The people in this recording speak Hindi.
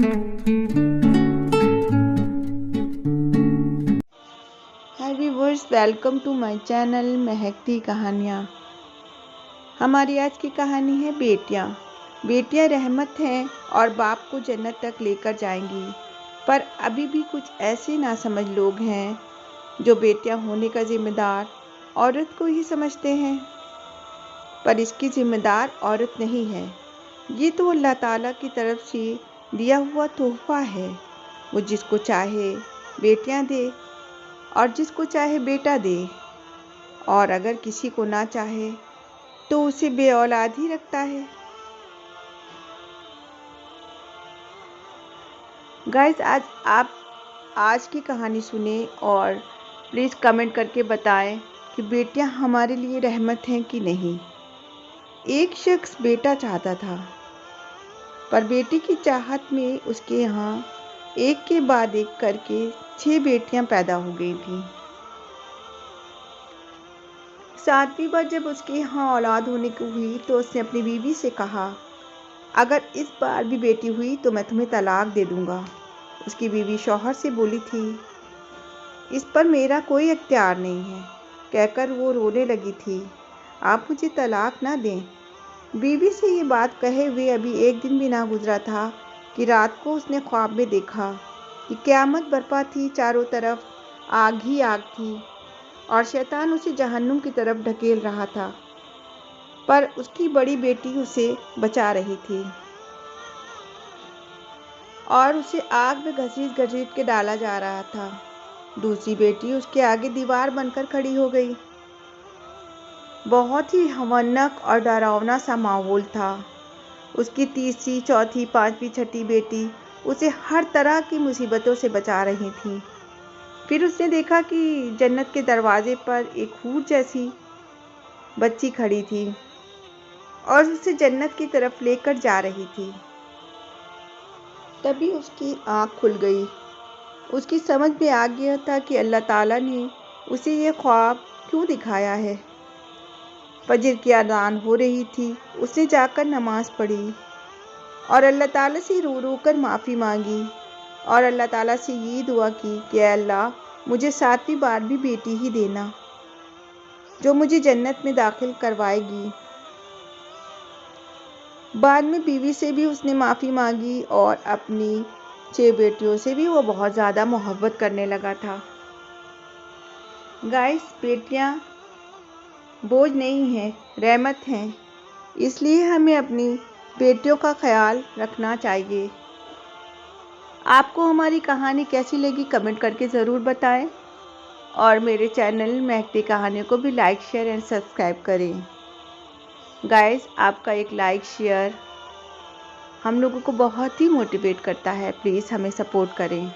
Hi viewers, welcome to my channel महकती कहानियाँ। हमारी आज की कहानी है बेटियाँ। बेटियाँ रहमत हैं और बाप को जन्नत तक लेकर जाएंगी, पर अभी भी कुछ ऐसे नासमझ लोग हैं जो बेटियाँ होने का जिम्मेदार औरत को ही समझते हैं। पर इसकी जिम्मेदार औरत नहीं है, ये तो अल्लाह ताला की तरफ से दिया हुआ तोहफा है। वो जिसको चाहे बेटियाँ दे और जिसको चाहे बेटा दे, और अगर किसी को ना चाहे तो उसे बेऔलाद ही रखता है। गाइस, आप आज की कहानी सुने और प्लीज़ कमेंट करके बताएं कि बेटियां हमारे लिए रहमत हैं कि नहीं। एक शख्स बेटा चाहता था, पर बेटी की चाहत में उसके यहाँ एक के बाद एक करके 6 बेटियां पैदा हो गई थीं। 7वीं बार जब उसके यहाँ औलाद होने को हुई तो उसने अपनी बीवी से कहा, अगर इस बार भी बेटी हुई तो मैं तुम्हें तलाक दे दूँगा। उसकी बीवी शौहर से बोली थी, इस पर मेरा कोई इख्तियार नहीं है, कहकर वो रोने लगी थी। आप मुझे तलाक ना दें। बीवी से ये बात कहे हुए अभी एक दिन भी ना गुजरा था कि रात को उसने ख्वाब में देखा कि क़यामत बर्पा थी, चारों तरफ आग ही आग थी और शैतान उसे जहन्नुम की तरफ ढकेल रहा था, पर उसकी बड़ी बेटी उसे बचा रही थी और उसे आग में घसीट के डाला जा रहा था। दूसरी बेटी उसके आगे दीवार बनकर खड़ी हो गई। बहुत ही भयानक और डरावना सा माहौल था। उसकी तीसरी, चौथी, पांचवी, छठी बेटी उसे हर तरह की मुसीबतों से बचा रही थी। फिर उसने देखा कि जन्नत के दरवाजे पर एक हूर जैसी बच्ची खड़ी थी और उसे जन्नत की तरफ लेकर जा रही थी। तभी उसकी आँख खुल गई। उसकी समझ में आ गया था कि अल्लाह ताला ने उसे ये ख्वाब क्यों दिखाया है। फजर की अज़ान हो रही थी। उसने जाकर नमाज़ पढ़ी और अल्लाह ताला से रो रो कर माफ़ी मांगी और अल्लाह ताला से ये दुआ की कि अल्लाह, मुझे 7वीं बार भी बेटी ही देना जो मुझे जन्नत में दाखिल करवाएगी। बाद में बीवी से भी उसने माफ़ी मांगी और अपनी 6 बेटियों से भी वो बहुत ज़्यादा मोहब्बत करने लगा था। गाइस, बेटियाँ बोझ नहीं हैं, रहमत हैं। इसलिए हमें अपनी बेटियों का ख्याल रखना चाहिए। आपको हमारी कहानी कैसी लगी कमेंट करके ज़रूर बताएं और मेरे चैनल महकती कहानियों को भी लाइक, शेयर एंड सब्सक्राइब करें। गाइस, आपका एक लाइक, शेयर हम लोगों को बहुत ही मोटिवेट करता है। प्लीज़ हमें सपोर्ट करें।